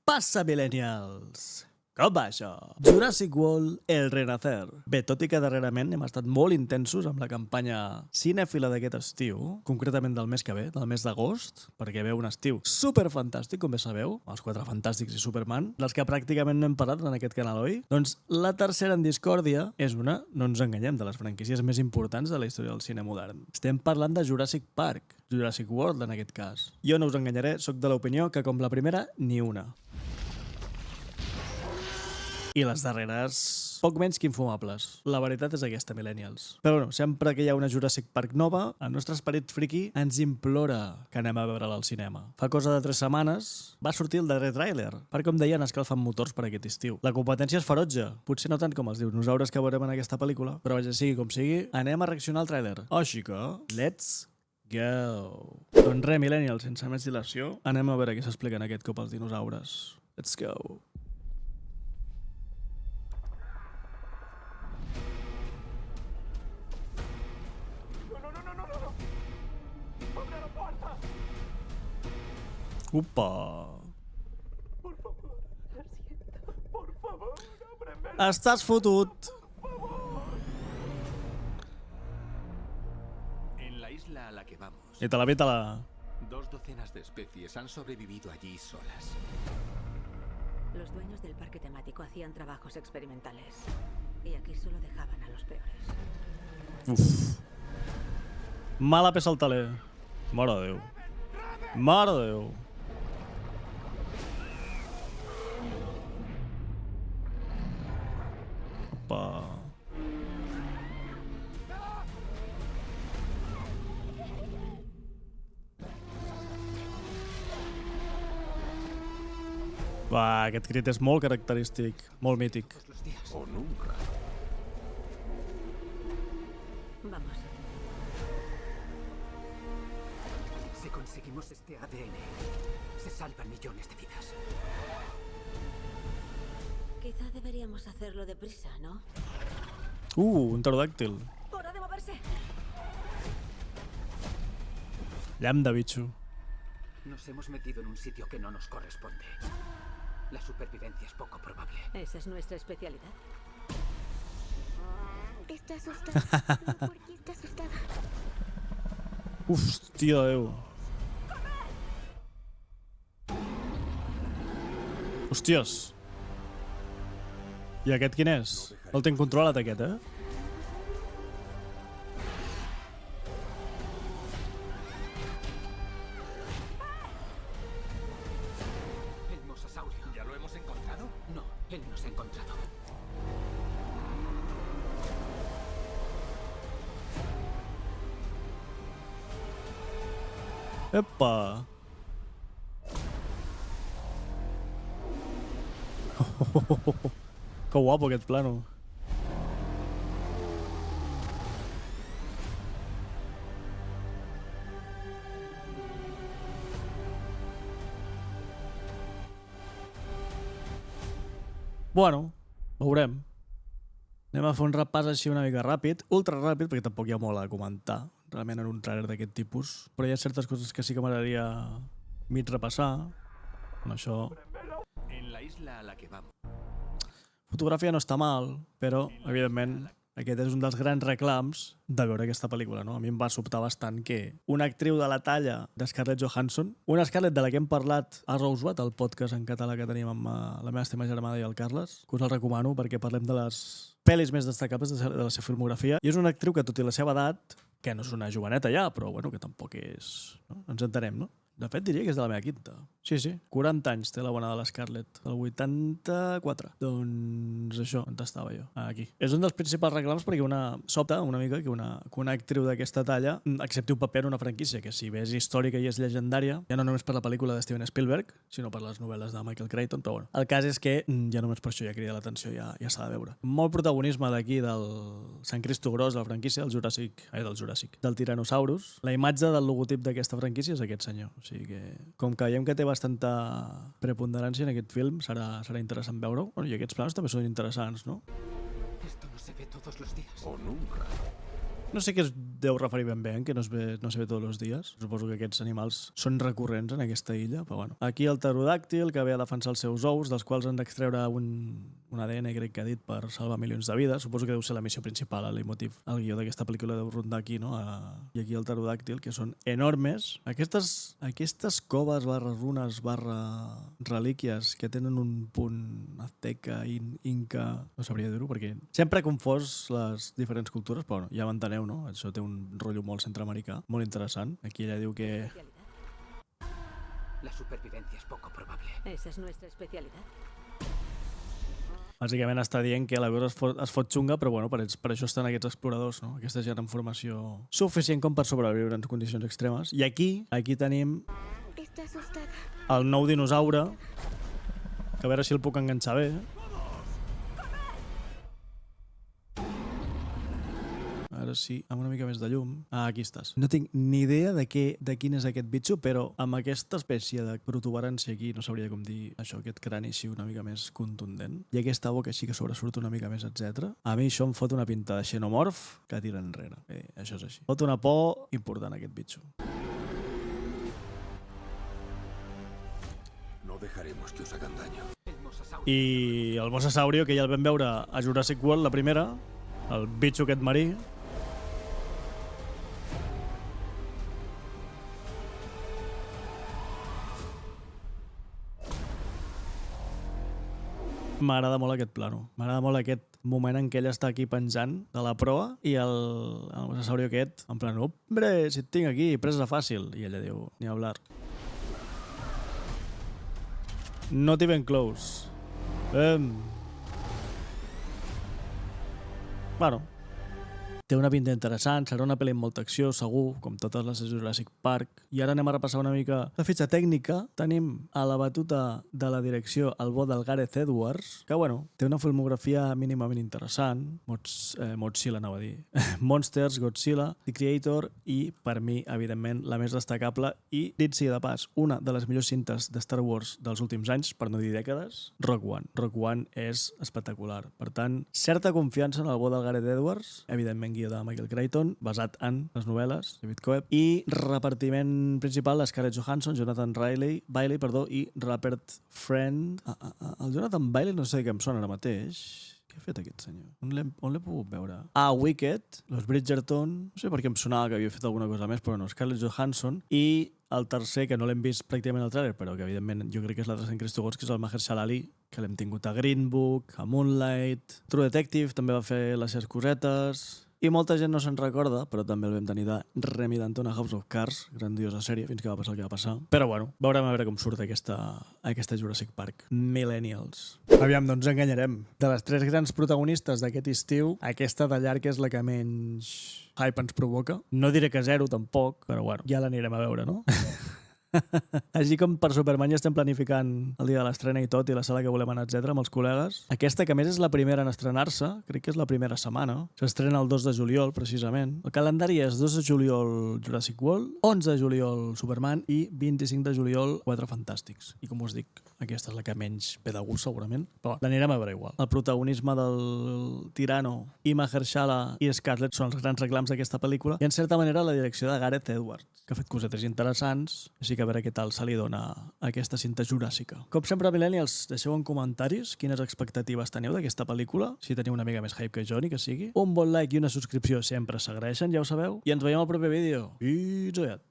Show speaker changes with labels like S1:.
S1: passa, millennials? Com va això? Jurassic World El Renacer. Bé, tot i que darrerament hem estat molt intensos amb la campanya cinèfila d'aquest estiu, concretament del mes que ve, del mes d'agost, perquè ve un estiu superfantàstic, com bé sabeu, els Quatre Fantàstics i Superman, dels que pràcticament no hem parlat en aquest canal, oi? Doncs la tercera en discòrdia és una, no ens enganyem, de les franquícies més importants de la història del cine modern. Estem parlant de Jurassic Park, Jurassic World en aquest cas. Jo no us enganyaré, sóc de l'opinió que com la primera, ni una. I les darreres, poc menys que infumables. La veritat és aquesta, millennials. Però bueno, sempre que hi ha una Jurassic Park nova, el nostre esperit friki ens implora que anem a veure-la al cinema. Fa cosa de 3 setmanes va sortir el darrer tràiler, per com deien escalfant motors per aquest estiu. La competència és ferotge, potser no tant com els dinosaures que veurem en aquesta pel·lícula, però ja sigui com sigui, anem a reaccionar al tràiler. Així que, let's go! Doncs res, millennials, sense més dilació, anem a veure què s'expliquen aquest cop els dinosaures. Let's go! Upa!
S2: Por favor, lo siento. Por favor, ábreme.
S1: Estàs fotut!
S3: En la isla a la que vamos,
S1: I te la vita-la.
S3: 2 docenas de especies han sobrevivido allí solas.
S4: Los dueños del parque temático hacían trabajos experimentales. Y aquí solo dejaban a los peores.
S1: Uf. Mala peça al taler. Mare de Déu. Mare de Déu. Opa. Va, aquest crit és molt característic, molt mític.
S3: Los días.
S2: O nunca.
S4: Vamos.
S3: Si conseguimos este ADN, se salvan millones de vidas.
S4: Quizá deberíamos hacerlo deprisa, ¿no?
S1: Un pterodàctil.
S4: ¡Hora de moverse!
S1: Llamp de bitxo.
S3: Nos hemos metido en un sitio que no nos corresponde. La supervivencia es poco probable.
S4: Esa es nuestra especialidad.
S5: Está asustada. ¿Pero por qué está asustada?
S1: Hòstia, Déu. Hòsties. I aquest quin és? El tinc controlat, aquest, eh?
S3: El mosasaurio. ¿Ya lo hemos encontrado? No, él nos ha encontrado.
S1: Epa! Que guapo aquest plano. Bueno, veurem. Anem a fer un repàs així una mica ràpid, ultra ràpid, perquè tampoc hi ha molt a comentar, realment en un trailer d'aquest tipus. Però hi ha certes coses que sí que m'agradaria mig repassar. Amb això...
S3: En la isla a la que vamos.
S1: Fotografia no està mal, però, evidentment, aquest és un dels grans reclams de veure aquesta pel·lícula, no? A mi em va sobtar bastant que una actriu de la talla de Scarlett Johansson, una Scarlett de la que hem parlat a Rosebud, el podcast en català que tenim amb la meva estima germana i el Carles, que us el recomano perquè parlem de les pel·lis més destacables de la seva filmografia, i és una actriu que, tot i la seva edat, que no és una joveneta ja, però bueno, que tampoc és... No? Ens entenem, no? De fet, diria que és de la meva quinta. Sí, 40 anys té la bona de la Scarlett. El 84. Doncs això, on estava jo? Aquí. És un dels principals reclams perquè sobta una mica que una actriu d'aquesta talla accepti un paper en una franquícia que, si bé és històrica i és llegendària, ja no només per la pel·lícula de Steven Spielberg, sinó per les novel·les de Michael Crichton, però bueno. El cas és que ja només per això ja crida l'atenció, ja s'ha de veure. Molt protagonisme d'aquí del Sant Cristo Gros, la franquícia, del Tyrannosaurus. La imatge del logotip d'aquesta franquícia és aquest senyor. O sigui que, com que veiem que té bastanta preponderància en aquest film, serà interessant veure-ho. Bueno, i aquests plans també són interessants, no?
S3: Esto no se ve todos los días.
S2: O nunca.
S1: No sé què es deu referir ben bé, que no se ve tots els dies. Suposo que aquests animals són recurrents en aquesta illa, però bueno. Aquí el pterodàctil, que ve a defensar els seus ous, dels quals han d'extreure un ADN, crec que ha dit, per salvar milions de vides. Suposo que deu ser la missió principal, el leitmotiv. El guió d'aquesta pel·lícula deu rondar aquí, no? I aquí el pterodàctil, que són enormes. Aquestes coves barra runes barra relíquies que tenen un punt azteca, inca... No sabria dir-ho, perquè sempre he confós les diferents cultures, però bueno, ja m'enteneu, no? Això té un rotllo molt centroamericà, molt interessant. Aquí ella diu que...
S3: La supervivencia es poco probable.
S4: Esa es nuestra especialidad.
S1: Bàsicament està dient que la cosa es fot xunga, però bueno, per això estan aquests exploradors, no? Aquesta gent amb formació suficient com per sobreviure en condicions extremes. I aquí tenim
S5: Está asustada.
S1: el nou dinosaure, que a veure si el puc enganxar bé. Ara sí, amb una mica més de llum. Ah, aquí estàs. No tinc ni idea de quin és aquest bitxo, però amb aquesta espècie de protuberància aquí, no sabria com dir això, aquest crani així una mica més contundent, i aquesta boca així que sobresurt una mica més, etc. A mi això em fot una pinta de xenomorf que tira enrere. Això és així. Fot una por important, aquest bitxo.
S6: No dejaremos que os hagan daño.
S3: El mosasaurio.
S1: I el mosasaurio, que ja el vam veure a Jurassic World, la primera, el bitxo aquest marí. M'agrada molt aquest plano. M'agrada molt aquest moment en què ell està aquí penjant de la proa i el mosasaurio aquest, en plan, hombre, si et tinc aquí, presa fàcil. I ella diu, ni hablar. Not even close. Bueno, té una pinta interessant, serà una pel·li amb molta acció, segur, com totes les de Jurassic Park. I ara anem a repassar una mica la fitxa tècnica. Tenim a la batuta de la direcció el bo del Gareth Edwards, que, bueno, té una filmografia mínimament interessant. Motzilla, anava a dir. Monsters, Godzilla, The Creator i, per mi, evidentment, la més destacable i, dit sigui de pas, una de les millors cintes de Star Wars dels últims anys, per no dir dècades, Rogue One. Rogue One és espectacular. Per tant, certa confiança en el bo del Gareth Edwards, evidentment guió de Michael Crichton, basat en les novel·les de David Coeb, i repartiment principal, Scarlett Johansson, Jonathan Bailey i Rupert Friend. El Jonathan Bailey no sé què em sona ara mateix. Què ha fet aquest senyor? On l'he pogut veure? Wicked, Los Bridgerton... No sé per què em sonava que havia fet alguna cosa més, però no, Scarlett Johansson. I el tercer, que no l'hem vist pràcticament al tràiler, però que evidentment jo crec que és l'altre en Cristo Ghost, que és el Mahershala Ali, que l'hem tingut a Green Book, a Moonlight... True Detective també va fer les seves cosetes... I molta gent no se'n recorda, però també el vam tenir de Remy Danton a House of Cards, grandiosa sèrie, fins que va passar el que va passar. Però bueno, veurem a veure com surt aquesta Jurassic Park. Millennials. Aviam, no ens enganyarem. De les tres grans protagonistes d'aquest estiu, aquesta de llarg és la que menys hype ens provoca. No diré que zero, tampoc, però bueno, ja l'anirem a veure, no? Així com per Superman ja estem planificant el dia de l'estrena i tot, i la sala que volem anar, etc amb els col·legues. Aquesta, que a més és la primera en estrenar-se, crec que és la primera setmana, s'estrena el 2 de juliol, precisament. El calendari és 2 de juliol Jurassic World, 11 de juliol Superman i 25 de juliol Quatre Fantàstics. I com us dic, aquesta és la que menys ve de gust, segurament, però l'anirem a veure igual. El protagonisme del Tirano i Mahershala i Scarlett són els grans reclams d'aquesta pel·lícula, i en certa manera la direcció de Gareth Edwards, que ha fet cosetes interessants, així que a veure què tal se li dona a aquesta cinta juràssica. Com sempre, Millennials, deixeu en comentaris quines expectatives teniu d'aquesta pel·lícula, si teniu una mica més hype que jo, ni que sigui. Un bon like i una subscripció sempre s'agraeixen, ja ho sabeu, i ens veiem al proper vídeo. Fins aviat!